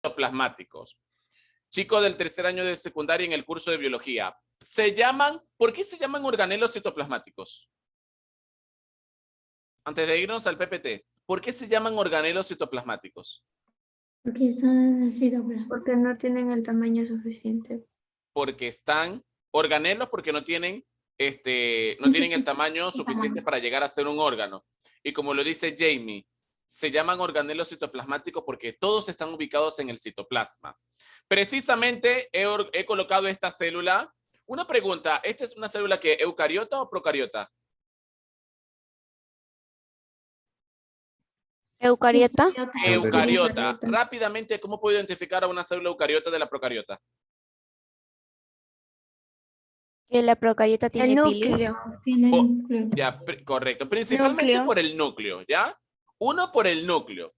citoplasmáticos. Chicos del tercer año de secundaria en el curso de biología. ¿Por qué se llaman organelos citoplasmáticos? Antes de irnos al PPT, ¿por qué se llaman organelos citoplasmáticos? Porque son citoplasmas. Porque no tienen el tamaño suficiente. Porque están organelos porque no tienen el tamaño suficiente para llegar a ser un órgano. Y como lo dice Jamie, se llaman organelos citoplasmáticos porque todos están ubicados en el citoplasma. Precisamente he colocado esta célula. Una pregunta, ¿esta es una célula que eucariota o procariota? Eucariota. Eucariota. Rápidamente, ¿cómo puedo identificar a una célula eucariota de la procariota? Que la procariota tiene El pilis. núcleo. Tiene núcleo. Ya, correcto. Principalmente Núcleo. por el núcleo, ¿ya? Uno por el núcleo.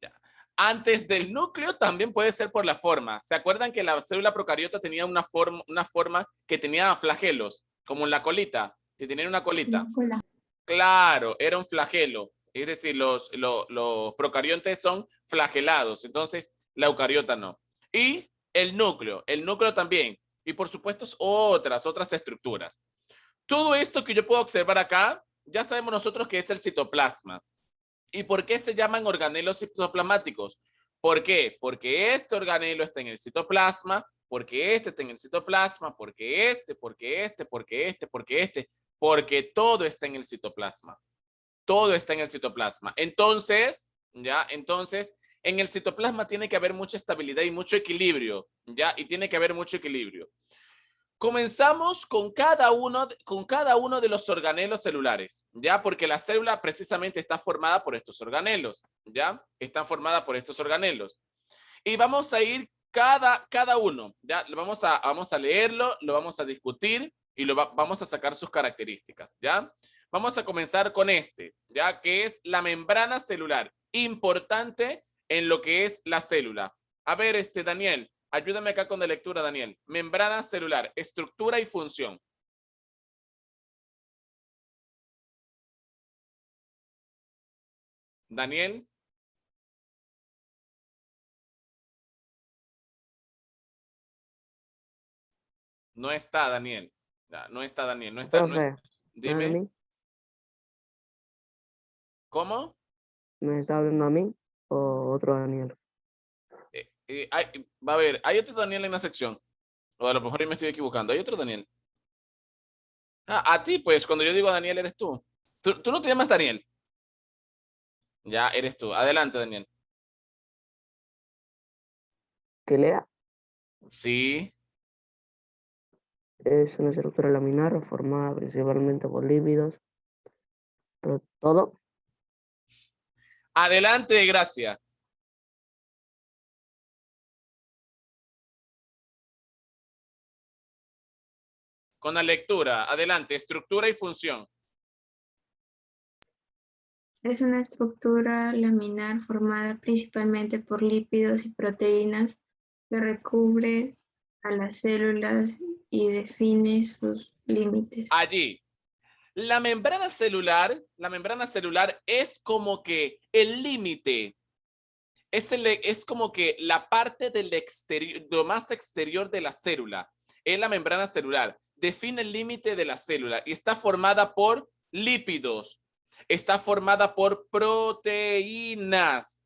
¿Ya? Antes del núcleo también puede ser por la forma. ¿Se acuerdan que la célula procariota tenía una forma que tenía flagelos, como en la colita, que tenía una colita? Cola. Claro, era un flagelo. Es decir, los procariontes son flagelados. Entonces, la eucariota no. Y el núcleo también. Y por supuesto, otras estructuras. Todo esto que yo puedo observar acá, ya sabemos nosotros que es el citoplasma. ¿Y por qué se llaman organelos citoplasmáticos? ¿Por qué? Porque este organelo está en el citoplasma, porque este está en el citoplasma, porque todo está en el citoplasma. Todo está en el citoplasma. Entonces, en el citoplasma tiene que haber mucha estabilidad y mucho equilibrio, ¿ya? Y tiene que haber mucho equilibrio. Comenzamos con cada uno de los organelos celulares, ¿ya? Porque la célula precisamente está formada por estos organelos, ¿ya? Está formada por estos organelos. Y vamos a ir cada uno, ¿ya? Vamos a leerlo, lo vamos a discutir y vamos a sacar sus características, ¿ya? Vamos a comenzar con ¿ya? Que es la membrana celular, importante en lo que es la célula. A ver, Daniel. Ayúdame acá con la lectura, Daniel. Membrana celular, estructura y función. Daniel. No está Daniel. No está Daniel. No está. Dime. ¿Cómo? ¿Me está hablando a mí o otro Daniel? Va a ver, hay otro Daniel en la sección. O a lo mejor yo me estoy equivocando. Hay otro Daniel. A ti, pues, cuando yo digo Daniel, eres tú. Tú no te llamas Daniel. Ya, eres tú. Adelante, Daniel. ¿Qué lea? Sí. Es una estructura laminar formada principalmente por lípidos. Pero todo. Adelante, gracias. Con la lectura. Adelante, estructura y función. Es una estructura laminar formada principalmente por lípidos y proteínas que recubre a las células y define sus límites. Allí. La membrana celular es como que el límite. Es como que la parte del exterior, lo más exterior de la célula. Es la membrana celular. Define el límite de la célula y está formada por lípidos. Está formada por proteínas.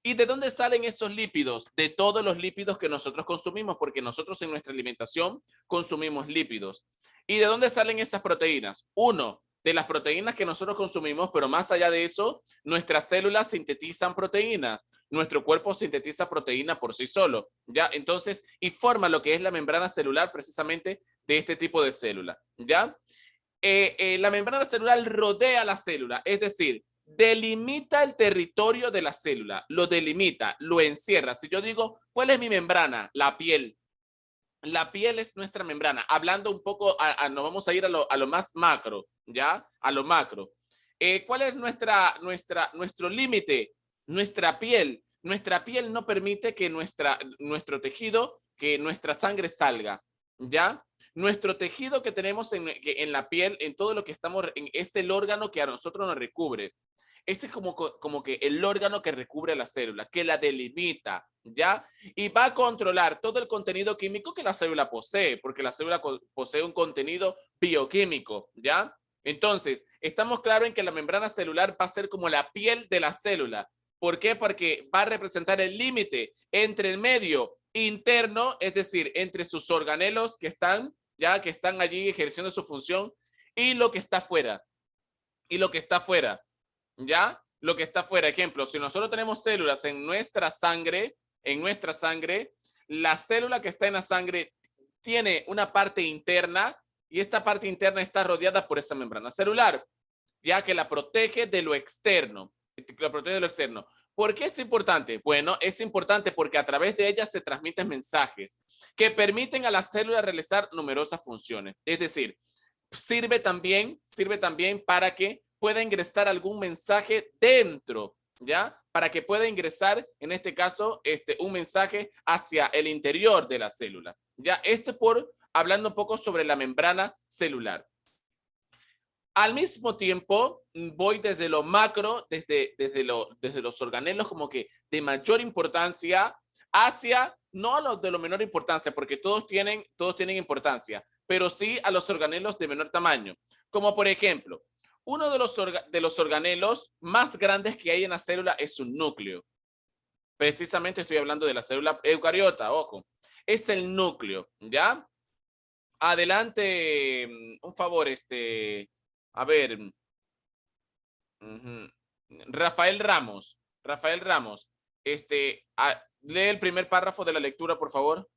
¿Y de dónde salen esos lípidos? De todos los lípidos que nosotros consumimos, porque nosotros en nuestra alimentación consumimos lípidos. ¿Y de dónde salen esas proteínas? Uno, de las proteínas que nosotros consumimos, pero más allá de eso, nuestras células sintetizan proteínas. Nuestro cuerpo sintetiza proteína por sí solo, ¿ya? Entonces, y forma lo que es la membrana celular precisamente de este tipo de célula, ¿ya? La membrana celular rodea la célula, es decir, delimita el territorio de la célula, lo delimita, lo encierra. Si yo digo, ¿cuál es mi membrana? La piel. La piel es nuestra membrana. Hablando un poco, nos vamos a ir a lo más macro, ¿ya? A lo macro. ¿Cuál es nuestro límite? Nuestra piel. Nuestra piel no permite que nuestro tejido, que nuestra sangre salga, ¿ya? Nuestro tejido que tenemos en la piel, en todo lo que estamos, es el órgano que a nosotros nos recubre. Ese es como que el órgano que recubre la célula, que la delimita, ¿ya? Y va a controlar todo el contenido químico que la célula posee, porque la célula posee un contenido bioquímico, ¿ya? Entonces, estamos claros en que la membrana celular va a ser como la piel de la célula. ¿Por qué? Porque va a representar el límite entre el medio interno, es decir, entre sus organelos que están allí ejerciendo su función, y lo que está fuera. Y lo que está fuera, ¿ya? Lo que está fuera. Ejemplo, si nosotros tenemos células en nuestra sangre, la célula que está en la sangre tiene una parte interna y esta parte interna está rodeada por esa membrana celular, ya que la protege de lo externo. ¿Por qué es importante? Bueno, es importante porque a través de ella se transmiten mensajes que permiten a la célula realizar numerosas funciones. Es decir, sirve también para que pueda ingresar algún mensaje dentro, ¿ya? Para que pueda ingresar, en este caso, un mensaje hacia el interior de la célula, ¿ya? Hablando un poco sobre la membrana celular. Al mismo tiempo, voy desde lo macro, desde los organelos como que de mayor importancia hacia, no a los de lo menor importancia, porque todos tienen importancia, pero sí a los organelos de menor tamaño. Como por ejemplo, uno de los organelos más grandes que hay en la célula es un núcleo. Precisamente estoy hablando de la célula eucariota, ojo. Es el núcleo, ¿ya? Adelante, un favor, a ver. Rafael Ramos, lee el primer párrafo de la lectura, por favor.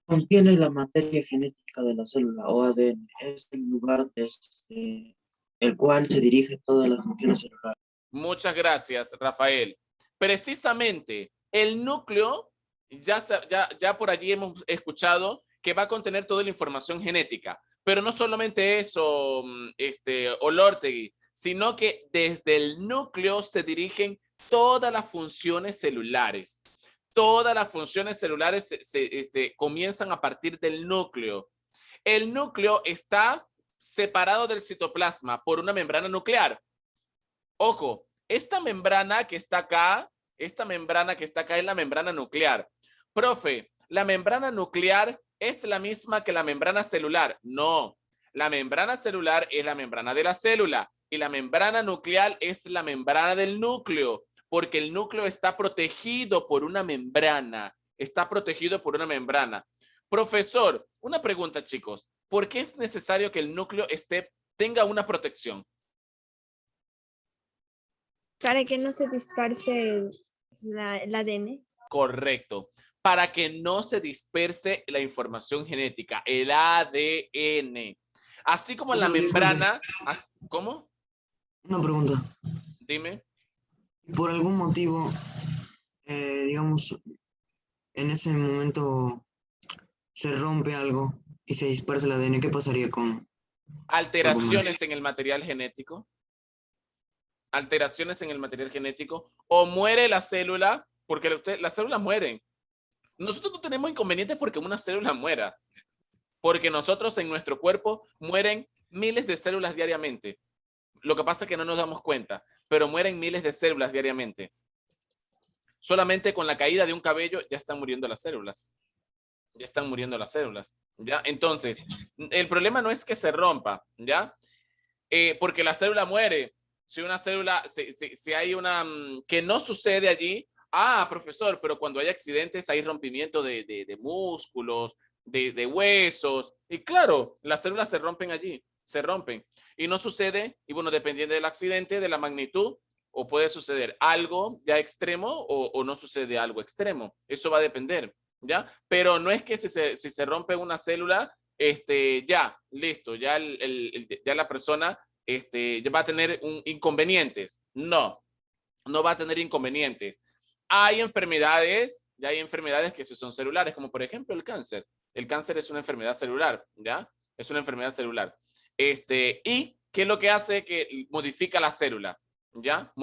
Contiene la materia genética de la célula o ADN. Es el lugar desde el cual se dirige toda la función celular. Muchas gracias, Rafael. Precisamente, el núcleo, ya por allí hemos escuchado que va a contener toda la información genética. Pero no solamente eso, Olortegui, sino que desde el núcleo se dirigen todas las funciones celulares. Todas las funciones celulares comienzan a partir del núcleo. El núcleo está separado del citoplasma por una membrana nuclear. Ojo, esta membrana que está acá es la membrana nuclear. Profe, ¿la membrana nuclear es la misma que la membrana celular? No, la membrana celular es la membrana de la célula y la membrana nuclear es la membrana del núcleo, porque el núcleo está protegido por una membrana. Profesor, una pregunta, chicos. ¿Por qué es necesario que el núcleo tenga una protección? Para que no se disperse el ADN. Correcto. Para que no se disperse la información genética, el ADN. Así como la membrana... ¿Cómo? Una pregunta. Dime. Por algún motivo, digamos, en ese momento se rompe algo y se dispersa el ADN, ¿qué pasaría con...? Alteraciones en el material genético. O muere la célula, porque las células mueren. Nosotros no tenemos inconvenientes porque una célula muera, porque nosotros en nuestro cuerpo mueren miles de células diariamente. Lo que pasa es que no nos damos cuenta, pero mueren miles de células diariamente. Solamente con la caída de un cabello ya están muriendo las células. ¿Ya? Entonces, el problema no es que se rompa, ¿ya? Porque la célula muere. Si una célula, si hay una que no sucede allí, profesor, pero cuando hay accidentes hay rompimiento de músculos, de huesos, y claro, las células se rompen allí, y no sucede, y bueno, dependiendo del accidente, de la magnitud, o puede suceder algo ya extremo o no sucede algo extremo, eso va a depender, ¿ya? Pero no es que si se rompe una célula, ya, listo, ya la persona ya va a tener inconvenientes. No va a tener inconvenientes. Hay enfermedades que sí son celulares, como por ejemplo el cáncer. El cáncer es una enfermedad celular, ¿ya? Es una enfermedad celular. ¿Y qué es lo que hace? Que modifica la célula, ¿ya?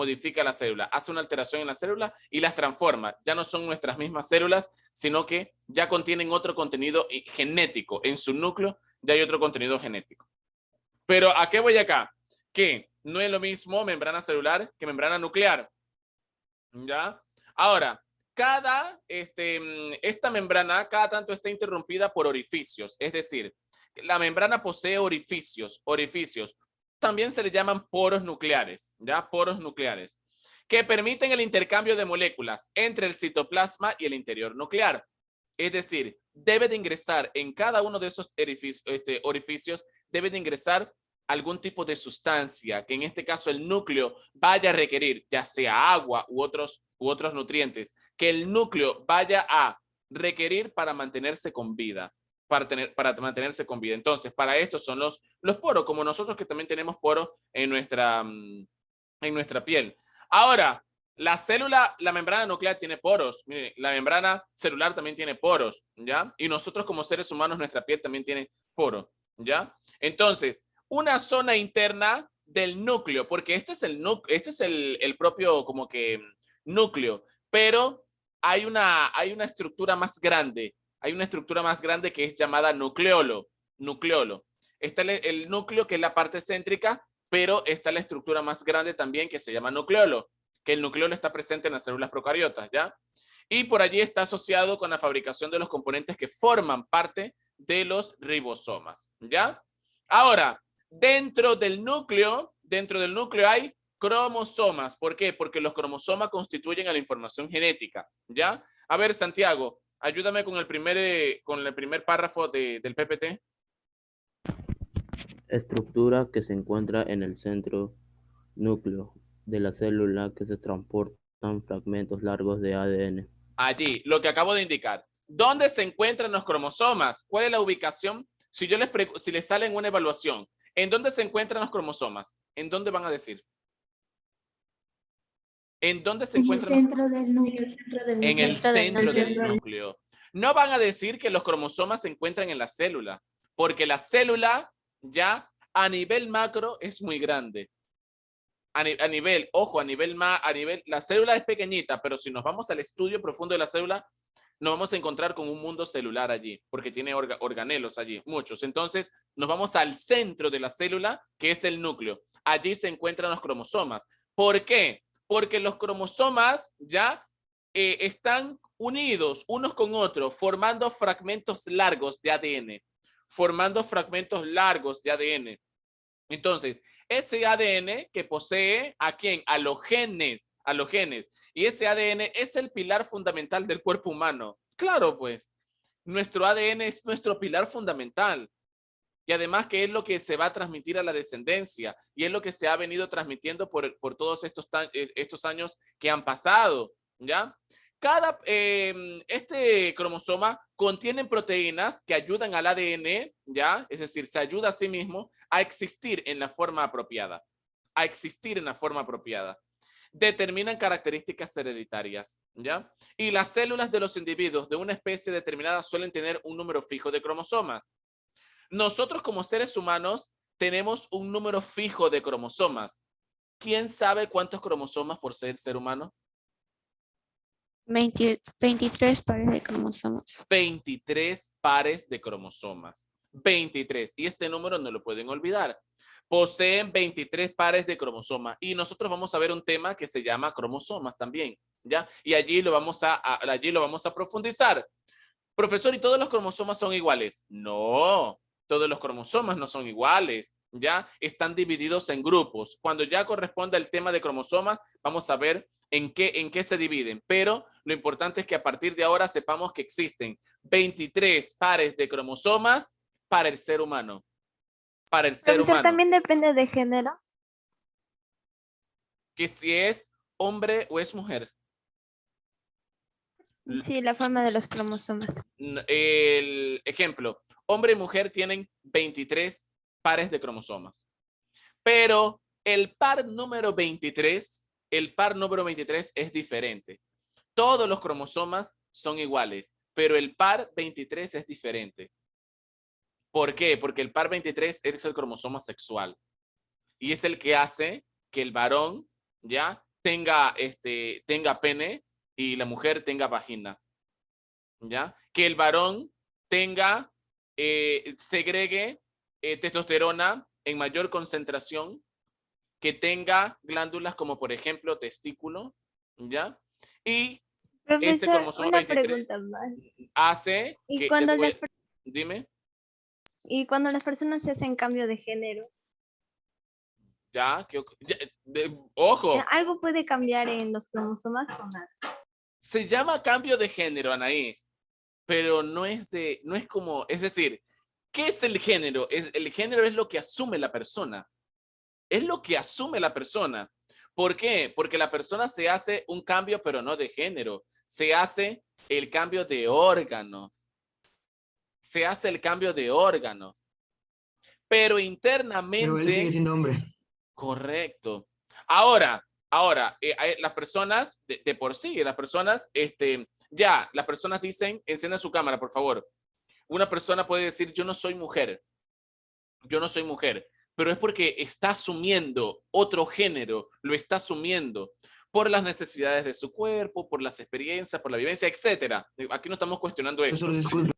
Hace una alteración en la célula y las transforma. Ya no son nuestras mismas células, sino que ya contienen otro contenido genético. En su núcleo ya hay otro contenido genético. Pero ¿a qué voy acá? que no es lo mismo membrana celular que membrana nuclear. ¿Ya? Ahora, esta membrana cada tanto está interrumpida por orificios, es decir, la membrana posee orificios. También se le llaman poros nucleares, ¿ya? Poros nucleares, que permiten el intercambio de moléculas entre el citoplasma y el interior nuclear. Es decir, debe de ingresar en cada uno de esos orificios, debe de ingresar algún tipo de sustancia que en este caso el núcleo vaya a requerir, ya sea agua u otros nutrientes, que el núcleo vaya a requerir para mantenerse con vida. Para mantenerse con vida. Entonces, para esto son los poros, como nosotros que también tenemos poros en nuestra piel. Ahora, la membrana nuclear tiene poros. Miren, la membrana celular también tiene poros, ¿ya? Y nosotros como seres humanos, nuestra piel también tiene poros, ¿ya? Entonces, una zona interna del núcleo, porque este es el propio como que núcleo, pero hay una estructura más grande. Hay una estructura más grande que es llamada nucleolo. Está el núcleo, que es la parte céntrica, pero está la estructura más grande también que se llama nucleolo, que el nucleolo está presente en las células procariotas, ¿ya? Y por allí está asociado con la fabricación de los componentes que forman parte de los ribosomas, ¿ya? Ahora, dentro del núcleo hay cromosomas. ¿Por qué? Porque los cromosomas constituyen a la información genética, ¿ya? A ver, Santiago, ayúdame con el primer párrafo del PPT. Estructura que se encuentra en el centro núcleo de la célula que se transportan fragmentos largos de ADN. Allí, lo que acabo de indicar. ¿Dónde se encuentran los cromosomas? ¿Cuál es la ubicación? Si les sale en una evaluación, ¿en dónde se encuentran los cromosomas? ¿En dónde van a decir? ¿En dónde se encuentran? En el centro del núcleo. En el centro del núcleo. No van a decir que los cromosomas se encuentran en la célula, porque la célula ya a nivel macro es muy grande. A nivel, la célula es pequeñita, pero si nos vamos al estudio profundo de la célula, nos vamos a encontrar con un mundo celular allí, porque tiene organelos allí, muchos. Entonces, nos vamos al centro de la célula, que es el núcleo. Allí se encuentran los cromosomas. ¿Por qué? Porque los cromosomas ya están unidos unos con otros, formando fragmentos largos de ADN. Entonces, ese ADN que posee ¿a quién? A los genes. Y ese ADN es el pilar fundamental del cuerpo humano. Claro, pues, nuestro ADN es nuestro pilar fundamental. Y además que es lo que se va a transmitir a la descendencia y es lo que se ha venido transmitiendo por todos estos años que han pasado, ¿ya? Este cromosoma contiene proteínas que ayudan al ADN, ¿ya? Es decir, se ayuda a sí mismo a existir en la forma apropiada. Determinan características hereditarias, ¿ya? Y las células de los individuos de una especie determinada suelen tener un número fijo de cromosomas. Nosotros como seres humanos tenemos un número fijo de cromosomas. ¿Quién sabe cuántos cromosomas posee el ser humano? 23 pares de cromosomas. 23 pares de cromosomas. 23. Y este número no lo pueden olvidar. Poseen 23 pares de cromosomas. Y nosotros vamos a ver un tema que se llama cromosomas también, ¿ya? Y allí lo vamos a profundizar. Profesor, ¿y todos los cromosomas son iguales? No, todos los cromosomas no son iguales, ¿ya? Están divididos en grupos. Cuando ya corresponde al tema de cromosomas, vamos a ver en qué se dividen. Pero lo importante es que a partir de ahora sepamos que existen 23 pares de cromosomas para el ser humano. Profesor, también depende de género. Que si es hombre o es mujer. Sí, la forma de los cromosomas. El ejemplo, hombre y mujer tienen 23 pares de cromosomas. Pero el par número 23 es diferente. Todos los cromosomas son iguales, pero el par 23 es diferente. ¿Por qué? Porque el par 23 es el cromosoma sexual. Y es el que hace que el varón ya tenga pene y la mujer tenga vagina, ¿ya? Que el varón segregue testosterona en mayor concentración que tenga glándulas como por ejemplo testículo, ¿ya? Y ese Profesor, cromosoma una 23 pregunta más. hace ¿Y que, cuando las, dime, y cuando las personas se hacen cambio de género? ya, ojo, ¿Algo puede cambiar en los cromosomas o nada? se llama cambio de género, Anaís, pero no es como, es decir, ¿qué es el género? El género es lo que asume la persona. Es lo que asume la persona. ¿Por qué? Porque la persona se hace un cambio, pero no de género. Se hace el cambio de órganos. Se hace el cambio de órganos. Pero Pero él sigue internamente, siendo hombre. correcto. Ahora, las personas, de por sí, las personas, las personas dicen, encienda su cámara, por favor. Una persona puede decir, yo no soy mujer. Yo no soy mujer, pero es porque está asumiendo otro género, lo está asumiendo por las necesidades de su cuerpo, por las experiencias, por la vivencia, etcétera. Aquí no estamos cuestionando esto. Profesor, disculpe.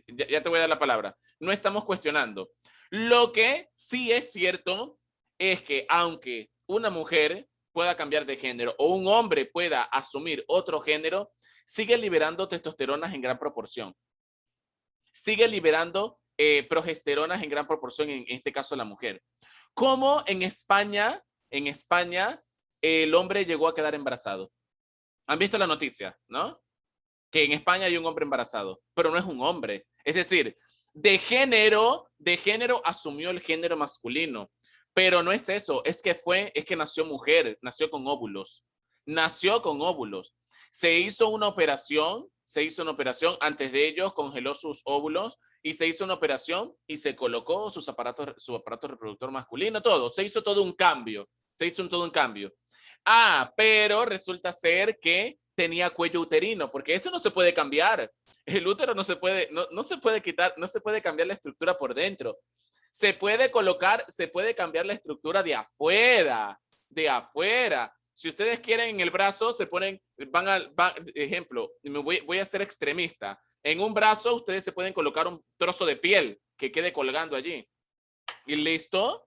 Ya te voy a dar la palabra. No estamos cuestionando. Lo que sí es cierto es que aunque una mujer pueda cambiar de género o un hombre pueda asumir otro género, sigue liberando testosteronas en gran proporción. Sigue liberando progesteronas en gran proporción, en este caso la mujer. Como en España, el hombre llegó a quedar embarazado. ¿Han visto la noticia, no? Que en España hay un hombre embarazado, pero no es un hombre. Es decir, de género asumió el género masculino, pero no es eso, es que nació mujer, nació con óvulos. Se hizo una operación, antes de ello congeló sus óvulos y se hizo una operación y se colocó su aparato reproductor masculino, todo. Se hizo todo un cambio. Pero resulta ser que tenía cuello uterino, porque eso no se puede cambiar. El útero no se puede quitar, no se puede cambiar la estructura por dentro. Se puede cambiar la estructura de afuera. Si ustedes quieren en el brazo, ejemplo, voy a ser extremista. En un brazo ustedes se pueden colocar un trozo de piel que quede colgando allí. ¿Y listo?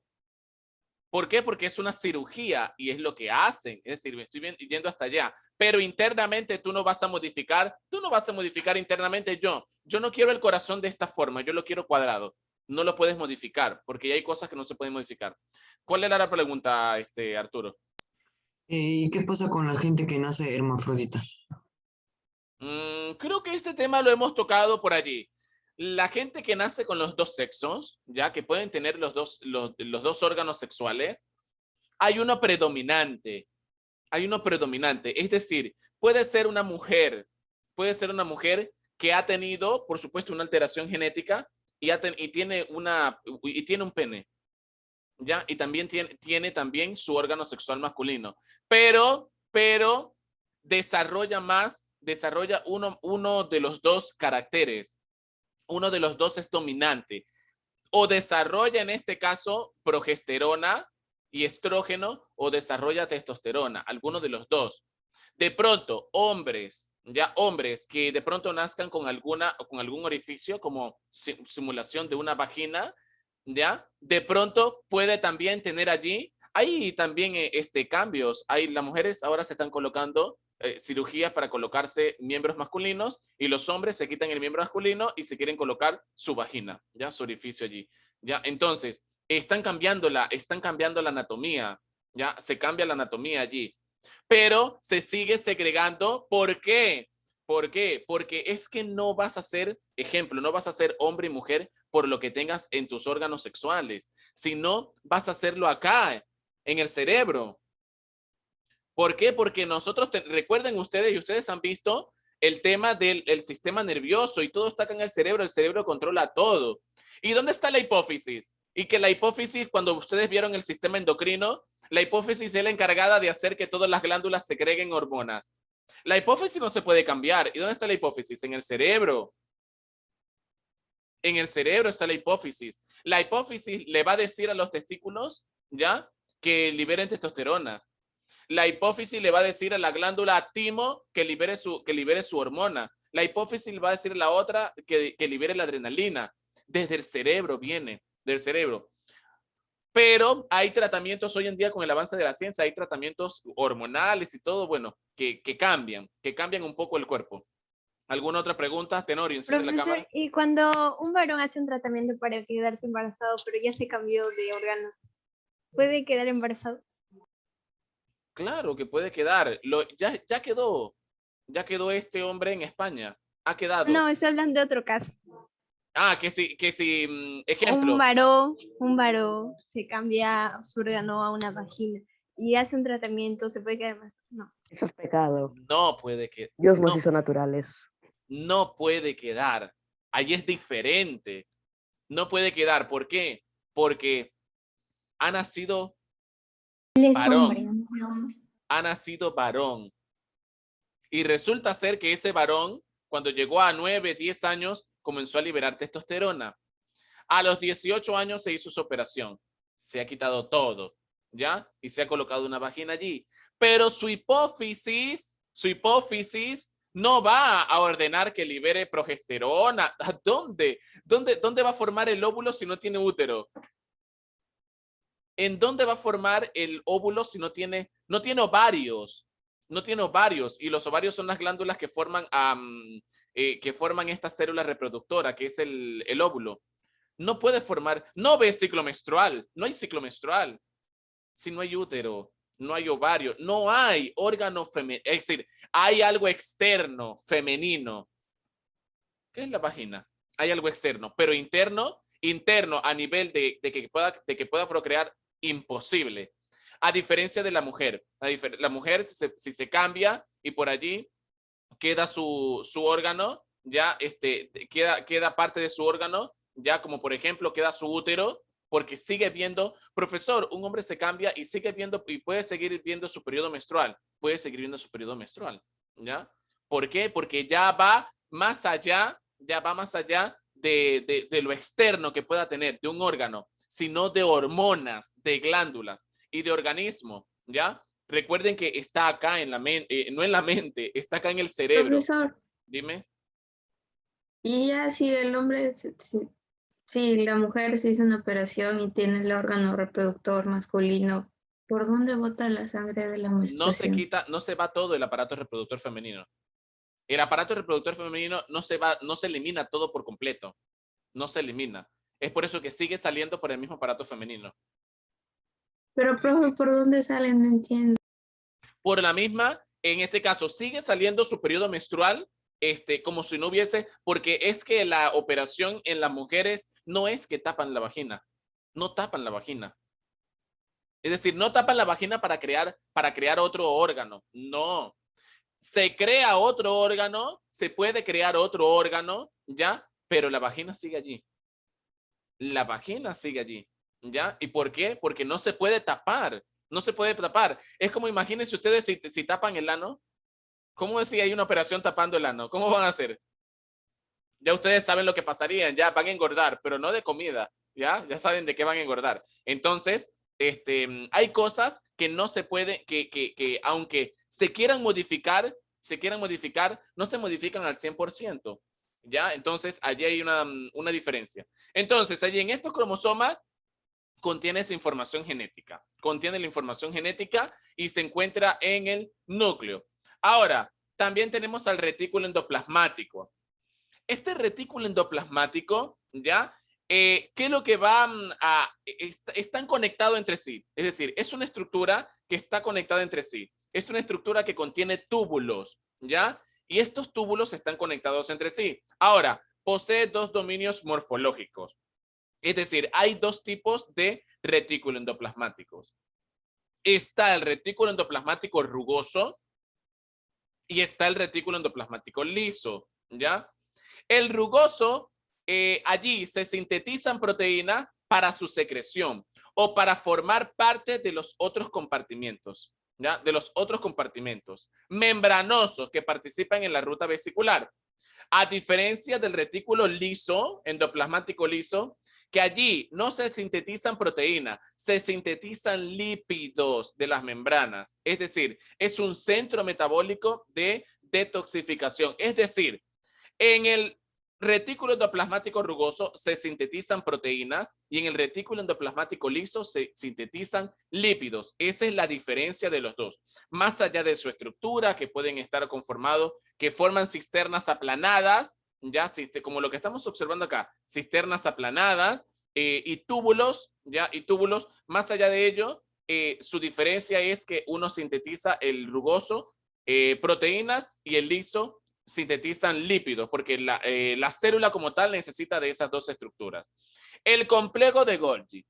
¿Por qué? Porque es una cirugía y es lo que hacen. Es decir, me estoy yendo hasta allá. Pero internamente tú no vas a modificar internamente yo no quiero el corazón de esta forma, yo lo quiero cuadrado. No lo puedes modificar porque hay cosas que no se pueden modificar. ¿Cuál era la pregunta, Arturo? ¿Y qué pasa con la gente que nace hermafrodita? Creo que este tema lo hemos tocado por allí. La gente que nace con los dos sexos, ya que pueden tener los dos órganos sexuales, hay uno predominante. Es decir, puede ser una mujer que ha tenido, por supuesto, una alteración genética y tiene un pene, ¿ya? Y también tiene también su órgano sexual masculino, pero desarrolla uno de los dos caracteres. Uno de los dos es dominante. O desarrolla en este caso progesterona y estrógeno o desarrolla testosterona, alguno de los dos. De pronto, hombres que de pronto nazcan con algún orificio como simulación de una vagina, ¿ya? De pronto puede también tener allí, hay también cambios. Las mujeres ahora se están colocando cirugías para colocarse miembros masculinos y los hombres se quitan el miembro masculino y se quieren colocar su vagina, ya su orificio allí, ya. Entonces están cambiando la anatomía, ya se cambia la anatomía allí, pero se sigue segregando. ¿Por qué? Porque es que no vas a ser hombre y mujer por lo que tengas en tus órganos sexuales, sino vas a hacerlo acá, en el cerebro. ¿Por qué? Porque recuerden ustedes, y ustedes han visto el tema del sistema nervioso y todo está acá en el cerebro controla todo. ¿Y dónde está la hipófisis? Y que la hipófisis, cuando ustedes vieron el sistema endocrino, la hipófisis es la encargada de hacer que todas las glándulas segreguen hormonas. La hipófisis no se puede cambiar. ¿Y dónde está la hipófisis? En el cerebro. En el cerebro está la hipófisis. La hipófisis le va a decir a los testículos, ¿ya?, que liberen testosterona. La hipófisis le va a decir a la glándula timo que libere su hormona. La hipófisis le va a decir a la otra que libere la adrenalina. Desde el cerebro viene, del cerebro. Pero hay tratamientos hoy en día con el avance de la ciencia, hay tratamientos hormonales y todo, bueno, que cambian un poco el cuerpo. ¿Alguna otra pregunta? Tenorio, enciende la Profesor, cámara. y cuando un varón hace un tratamiento para quedarse embarazado, pero ya se cambió de órgano, ¿puede quedar embarazado? Claro que puede quedar. Ya quedó este hombre en España. Ha quedado. No, estoy hablando de otro caso. Ah, que sí, ejemplo. Un varón se cambia su órgano a una vagina y hace un tratamiento, ¿se puede quedar embarazado? No. Eso es pecado. No puede quedar. Dios nos hizo naturales. No puede quedar. Ahí es diferente. No puede quedar. ¿Por qué? Porque ha nacido Él es varón. hombre, no es hombre. Ha nacido varón. Y resulta ser que ese varón, cuando llegó a 9, 10 años, comenzó a liberar testosterona. A los 18 años se hizo su operación. Se ha quitado todo, ¿ya? Y se ha colocado una vagina allí. Pero su hipófisis no va a ordenar que libere progesterona. ¿A dónde? ¿Dónde va a formar el óvulo si no tiene útero? ¿En dónde va a formar el óvulo si no tiene ovarios? No tiene ovarios, y los ovarios son las glándulas que forman esta célula reproductora, que es el óvulo. No puede formar, no ve ciclo menstrual, no hay ciclo menstrual. Si no hay útero, no hay ovario, no hay órgano femenino, es decir, hay algo externo, femenino. ¿Qué es la vagina? Hay algo externo, pero interno a nivel de que pueda procrear, imposible. A diferencia de la mujer. La mujer, si se cambia y por allí queda su órgano, ya queda parte de su órgano, ya como por ejemplo queda su útero, porque sigue viendo, profesor, un hombre se cambia y sigue viendo y puede seguir viendo su periodo menstrual, ¿ya? ¿Por qué? Porque ya va más allá de lo externo que pueda tener de un órgano, sino de hormonas, de glándulas y de organismo, ¿ya? Recuerden que está acá en la mente, no en la mente, está acá en el cerebro. Profesor, Dime. y ya si el hombre, si la mujer se hizo una operación y tiene el órgano reproductor masculino, ¿por dónde bota la sangre de la No se menstruación? quita, no se va todo el aparato reproductor femenino. El aparato reproductor femenino no se elimina todo por completo. No se elimina. Es por eso que sigue saliendo por el mismo aparato femenino. Pero, profe, ¿por dónde sale? No entiendo. Por la misma, en este caso, sigue saliendo su periodo menstrual, como si no hubiese, porque es que la operación en las mujeres no es que tapan la vagina. No tapan la vagina. Es decir, no tapan la vagina para crear otro órgano. No. Se crea otro órgano, se puede crear otro órgano, ¿ya? Pero la vagina sigue allí. La vagina sigue allí, ¿ya? ¿Y por qué? Porque no se puede tapar. No se puede tapar. Es como imagínense ustedes si tapan el ano. ¿Cómo es si hay una operación tapando el ano? ¿Cómo van a hacer? Ya ustedes saben lo que pasaría. Ya van a engordar, pero no de comida. Ya saben de qué van a engordar. Entonces, hay cosas que no se puede, que aunque se quieran modificar, no se modifican al 100%. ¿Ya? Entonces, allí hay una diferencia. Entonces, allí en estos cromosomas contiene esa información genética. Contiene la información genética y se encuentra en el núcleo. Ahora, también tenemos al retículo endoplasmático. Este retículo endoplasmático, ¿ya? ¿Qué es lo que están conectados entre sí? Es decir, es una estructura que está conectada entre sí. Es una estructura que contiene túbulos, ¿ya? Y estos túbulos están conectados entre sí. Ahora, posee dos dominios morfológicos. Es decir, hay dos tipos de retículo endoplasmáticos. Está el retículo endoplasmático rugoso y está el retículo endoplasmático liso, ¿ya? El rugoso, allí se sintetizan proteínas para su secreción o para formar parte de los otros compartimientos, ¿ya? De los otros compartimentos membranosos que participan en la ruta vesicular. A diferencia del retículo liso, endoplasmático liso, que allí no se sintetizan proteínas, se sintetizan lípidos de las membranas. Es decir, es un centro metabólico de detoxificación. Es decir, en el retículo endoplasmático rugoso se sintetizan proteínas y en el retículo endoplasmático liso se sintetizan lípidos. Esa es la diferencia de los dos. Más allá de su estructura, que pueden estar conformados, que forman cisternas aplanadas, ya como lo que estamos observando acá, cisternas aplanadas y túbulos, ya, y túbulos. Más allá de ello, su diferencia es que uno sintetiza el rugoso, proteínas, y el liso sintetizan lípidos, porque la célula como tal necesita de esas dos estructuras. El complejo de Golgi,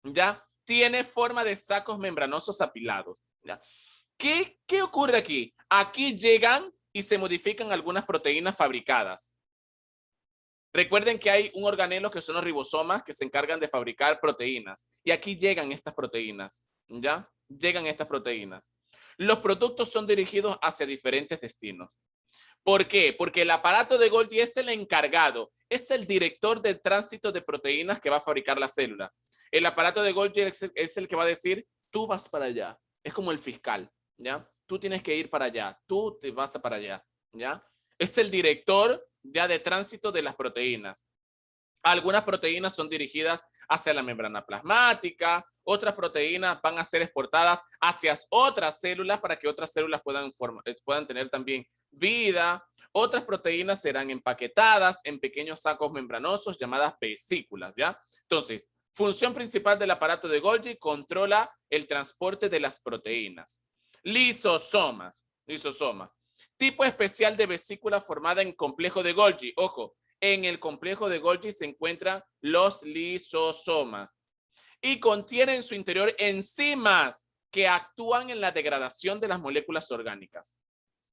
¿ya? Tiene forma de sacos membranosos apilados, ¿ya? ¿Qué ocurre aquí? Aquí llegan y se modifican algunas proteínas fabricadas. Recuerden que hay un organelo que son los ribosomas que se encargan de fabricar proteínas. Y aquí llegan estas proteínas, ¿ya? Llegan estas proteínas. Los productos son dirigidos hacia diferentes destinos. ¿Por qué? Porque el aparato de Golgi es el encargado, es el director de tránsito de proteínas que va a fabricar la célula. El aparato de Golgi es el que va a decir, tú vas para allá. Es como el fiscal, ¿ya? Tú tienes que ir para allá, tú te vas para allá, ¿ya? Es el director ya de tránsito de las proteínas. Algunas proteínas son dirigidas hacia la membrana plasmática, otras proteínas van a ser exportadas hacia otras células para que otras células puedan tener también vida. Otras proteínas serán empaquetadas en pequeños sacos membranosos llamadas vesículas, ¿ya? Entonces, función principal del aparato de Golgi, controla el transporte de las proteínas. Lisosomas. Tipo especial de vesícula formada en complejo de Golgi. Ojo, en el complejo de Golgi se encuentran los lisosomas y contiene en su interior enzimas que actúan en la degradación de las moléculas orgánicas.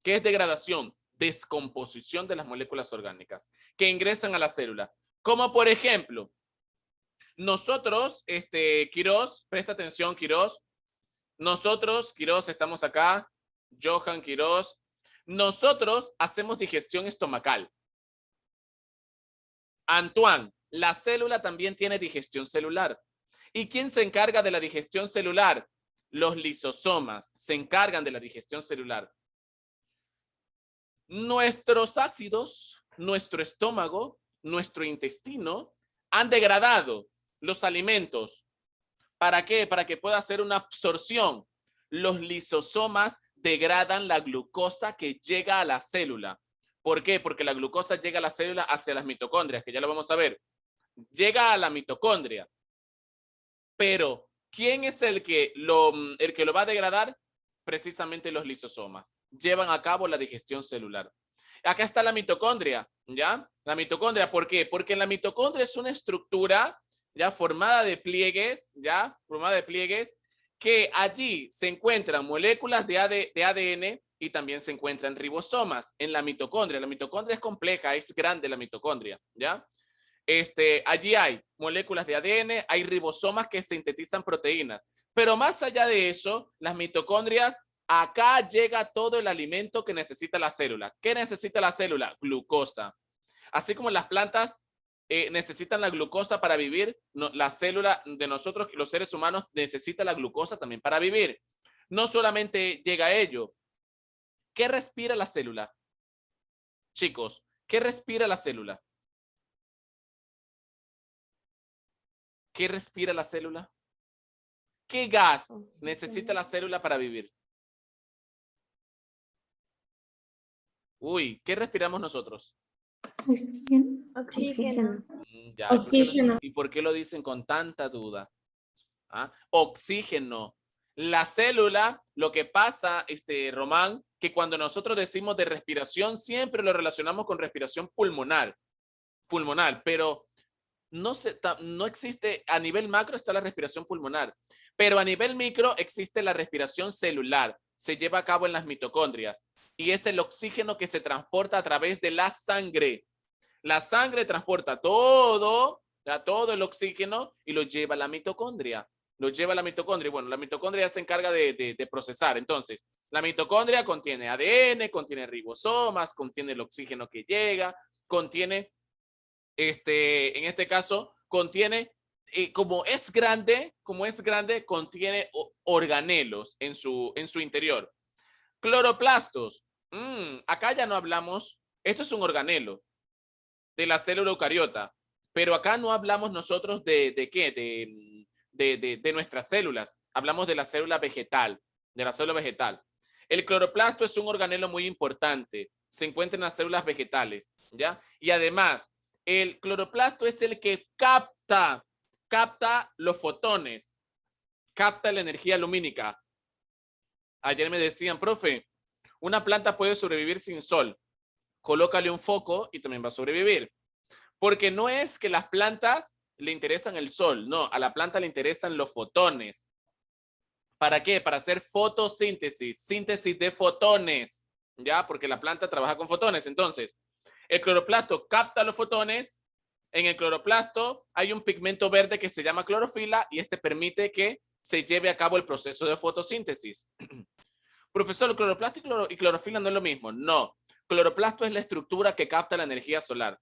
¿Qué es degradación? Descomposición de las moléculas orgánicas que ingresan a la célula. Como por ejemplo, nosotros, Quirós, presta atención, Quirós. Nosotros, Quirós, estamos acá. Johan, Quirós. Nosotros hacemos digestión estomacal. Antoine, la célula también tiene digestión celular. ¿Y quién se encarga de la digestión celular? Los lisosomas se encargan de la digestión celular. Nuestros ácidos, nuestro estómago, nuestro intestino han degradado los alimentos. ¿Para qué? Para que pueda hacer una absorción. Los lisosomas degradan la glucosa que llega a la célula. ¿Por qué? Porque la glucosa llega a la célula hacia las mitocondrias, que ya lo vamos a ver. Llega a la mitocondria. Pero, ¿quién es el que lo va a degradar? Precisamente los lisosomas. Llevan a cabo la digestión celular. Acá está la mitocondria, ¿ya? La mitocondria, ¿por qué? Porque la mitocondria es una estructura, ¿ya? Formada de pliegues, ¿ya? Formada de pliegues, que allí se encuentran moléculas de ADN y también se encuentran ribosomas en la mitocondria. La mitocondria es compleja, es grande la mitocondria, ¿ya? Allí hay moléculas de ADN, hay ribosomas que sintetizan proteínas. Pero más allá de eso, las mitocondrias, acá llega todo el alimento que necesita la célula. ¿Qué necesita la célula? Glucosa. Así como las plantas necesitan la glucosa para vivir, la célula de nosotros, los seres humanos, necesita la glucosa también para vivir. No solamente llega a ello. ¿Qué respira la célula? Chicos, ¿qué respira la célula? ¿Qué respira la célula? ¿Qué gas necesita la célula para vivir? Uy, ¿qué respiramos nosotros? Oxígeno. Ya, Oxígeno. ¿y por qué lo dicen con tanta duda? ¿Ah? Oxígeno. La célula, lo que pasa, Román, que cuando nosotros decimos de respiración, siempre lo relacionamos con respiración pulmonar, pero no existe, a nivel macro está la respiración pulmonar, pero a nivel micro existe la respiración celular, se lleva a cabo en las mitocondrias y es el oxígeno que se transporta a través de la sangre. La sangre transporta todo el oxígeno y lo lleva a la mitocondria. Lo lleva a la mitocondria. Bueno, la mitocondria se encarga de procesar. Entonces, la mitocondria contiene ADN, contiene ribosomas, contiene el oxígeno que llega, contiene, en este caso, contiene, como es grande, contiene organelos en su interior. Cloroplastos. Acá ya no hablamos, esto es un organelo. de la célula eucariota. Pero acá no hablamos nosotros de qué, de nuestras células. Hablamos de la célula vegetal, de la célula vegetal. El cloroplasto es un organelo muy importante. Se encuentra en las células vegetales, ¿ya? Y además, el cloroplasto es el que capta los fotones, capta la energía lumínica. Ayer me decían, profe, una planta puede sobrevivir sin sol. Colócale un foco y también va a sobrevivir. Porque no es que las plantas le interesan el sol, no, a la planta le interesan los fotones. ¿Para qué? Para hacer fotosíntesis, síntesis de fotones, ¿ya? Porque la planta trabaja con fotones. Entonces, el cloroplasto capta los fotones. En el cloroplasto hay un pigmento verde que se llama clorofila y este permite que se lleve a cabo el proceso de fotosíntesis. Profesor, cloroplasto y clorofila no es lo mismo. No, cloroplasto es la estructura que capta la energía solar.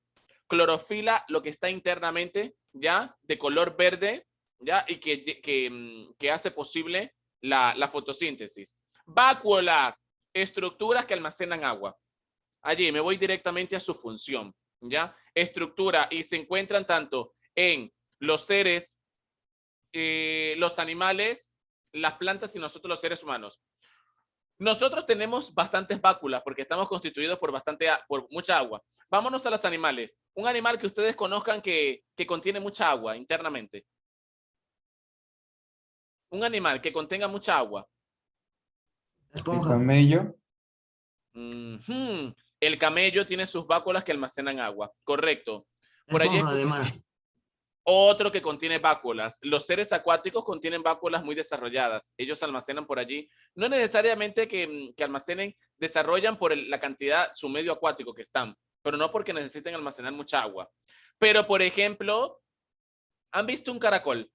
Clorofila, lo que está internamente, ya, de color verde, ya, y que hace posible la fotosíntesis. Vacuolas, estructuras que almacenan agua. Allí me voy directamente a su función, ya. Estructura, y se encuentran tanto en los seres, los animales, las plantas y nosotros los seres humanos. Nosotros tenemos bastantes váculas porque estamos constituidos por mucha agua. Vámonos a los animales. Un animal que ustedes conozcan que contiene mucha agua internamente. Un animal que contenga mucha agua. El Esponja. camello. El camello tiene sus váculas que almacenan agua. Correcto. Por allí Esponja de mar. otro que contiene váculas. Los seres acuáticos contienen váculas muy desarrolladas. Ellos almacenan por allí. No necesariamente que almacenen, desarrollan por la cantidad, su medio acuático que están, pero no porque necesiten almacenar mucha agua. Pero, por ejemplo, ¿han visto un caracol?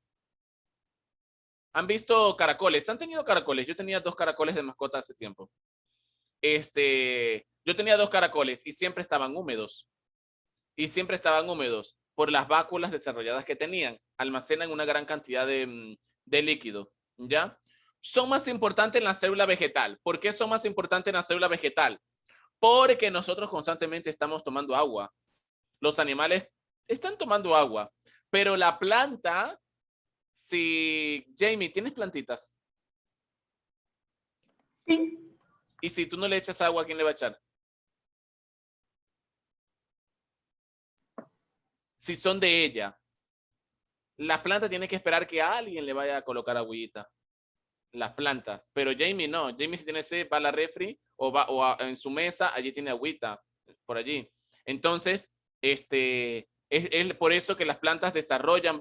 ¿Han visto caracoles? ¿Han tenido caracoles? Yo tenía 2 caracoles de mascota hace tiempo. Yo tenía 2 caracoles y siempre estaban húmedos. Y siempre estaban húmedos por las váculas desarrolladas que tenían. Almacenan una gran cantidad de líquido, ¿ya? Son más importantes en la célula vegetal. ¿Por qué son más importantes en la célula vegetal? Porque nosotros constantemente estamos tomando agua. Los animales están tomando agua, pero la planta, si Jamie, ¿tienes plantitas? Sí. Y si tú no le echas agua, ¿quién le va a echar? Si son de ella, la planta tiene que esperar que alguien le vaya a colocar agüita. Las plantas, pero Jamie no. Jamie, si tiene sed, va a la refri o en su mesa, allí tiene agüita por allí. Entonces, es por eso que las plantas desarrollan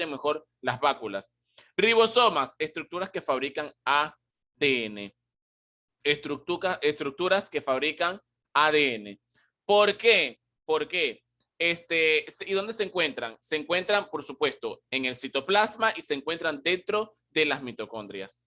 mejor las váculas. Ribosomas, estructuras que fabrican ADN. Estructuras que fabrican ADN. ¿Por qué? ¿Por qué? ¿Y dónde se encuentran? Se encuentran, por supuesto, en el citoplasma y se encuentran dentro de las mitocondrias.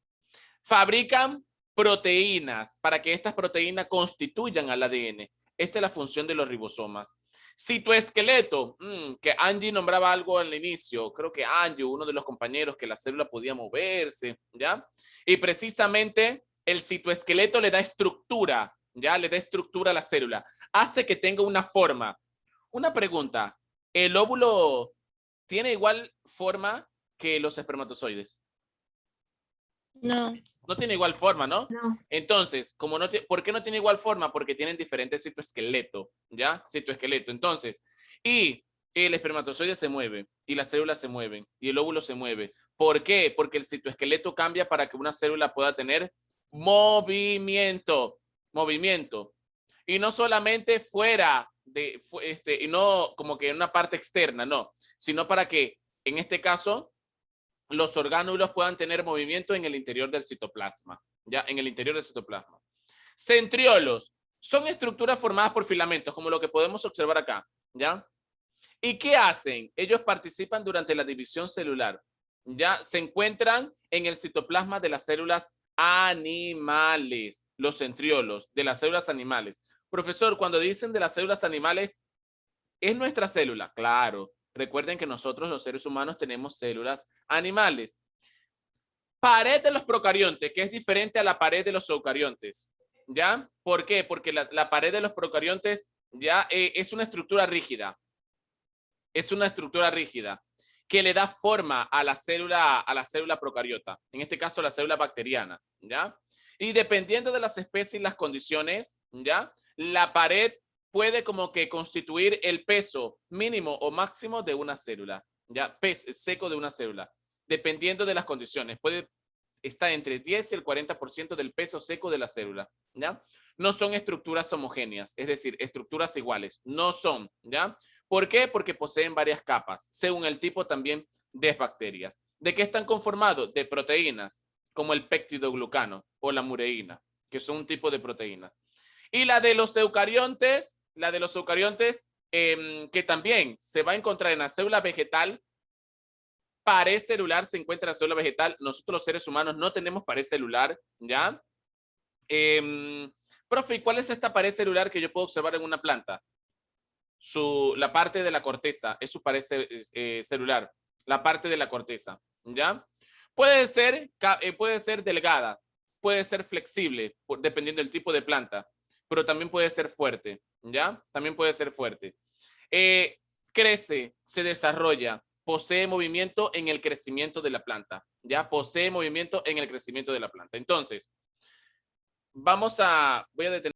Fabrican proteínas para que estas proteínas constituyan al ADN. Esta es la función de los ribosomas. Citoesqueleto, que Angie nombraba algo al inicio, creo que Angie, uno de los compañeros, que la célula podía moverse, ¿ya? Y precisamente el citoesqueleto le da estructura, ¿ya? Le da estructura a la célula, hace que tenga una forma. Una pregunta, ¿el óvulo tiene igual forma que los espermatozoides? No. No tiene igual forma, ¿no? No. Entonces, ¿por qué no tiene igual forma? Porque tienen diferentes citoesqueleto, ¿ya? Citoesqueleto. Entonces, y el espermatozoide se mueve, y las células se mueven, y el óvulo se mueve. ¿Por qué? Porque el citoesqueleto cambia para que una célula pueda tener movimiento. Movimiento. Y no solamente fuera y no como que en una parte externa, no, sino para que, en este caso, los orgánulos puedan tener movimiento en el interior del citoplasma, ya, en el interior del citoplasma. Centriolos son estructuras formadas por filamentos, como lo que podemos observar acá, ya. ¿Y qué hacen? Ellos participan durante la división celular, ya. Se encuentran en el citoplasma de las células animales, los centriolos de las células animales. Profesor, cuando dicen de las células animales, ¿es nuestra célula? Claro. Recuerden que nosotros, los seres humanos, tenemos células animales. Pared de los procariontes, que es diferente a la pared de los eucariontes. ¿Ya? ¿Por qué? Porque la pared de los procariontes ¿ya? Es una estructura rígida. Es una estructura rígida que le da forma a la célula procariota, en este caso la célula bacteriana, ¿ya? Y dependiendo de las especies y las condiciones, ¿ya? La pared puede como que constituir el peso mínimo o máximo de una célula, ¿ya? Peso seco de una célula, dependiendo de las condiciones. Puede estar entre el 10 y el 40% del peso seco de la célula, ¿ya? No son estructuras homogéneas, es decir, estructuras iguales, no son, ¿ya? ¿Por qué? Porque poseen varias capas, según el tipo también de bacterias. ¿De qué están conformados? De proteínas, como el peptidoglucano o la mureína, que son un tipo de proteínas. Y la de los eucariontes, que también se va a encontrar en la célula vegetal. Pared celular se encuentra en la célula vegetal. Nosotros los seres humanos no tenemos pared celular, ¿ya? Profe, ¿cuál es esta pared celular que yo puedo observar en una planta? La parte de la corteza es su pared celular, la parte de la corteza, ¿ya? Puede ser delgada, puede ser flexible, dependiendo del tipo de planta, pero también puede ser fuerte, ¿ya? También puede ser fuerte. Crece, se desarrolla, posee movimiento en el crecimiento de la planta, ¿ya? Posee movimiento en el crecimiento de la planta. Entonces, voy a detener.